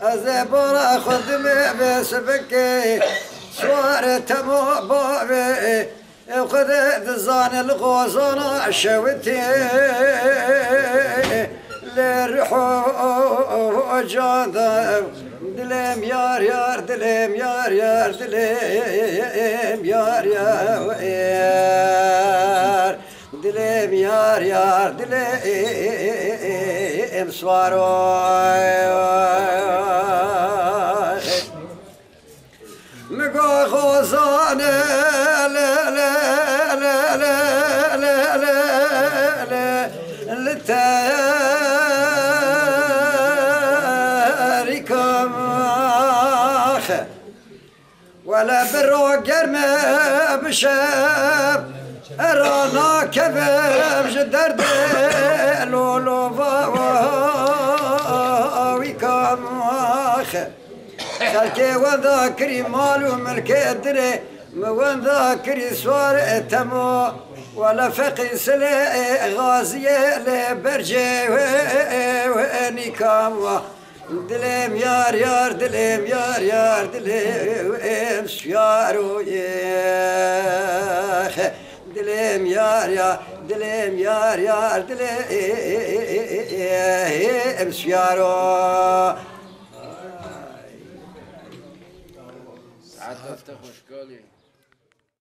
أزبر خدمي بسبكي سوار تمو بابي خذ دزان الغوصنا شوتي للرحو جاذب دلم يار يار دلم يار يار دلم يار يار دلم يار يار دلم سوارو مقا غوزانه لا لا لا لا لا لا لا لتاريكم ولا بروقر ما بشاب رانا كباب جدر لولو ويكم خلكي وذاكري مالو ملكي دري وذاكري سوار تمو ولا فقي سلي غازية لبرجي ونكام دلم يار يار دلم يار يار دلم شيارو ياخ دلم يار يار دلم يار يار دلم شيارو ساعات افتح مشكالي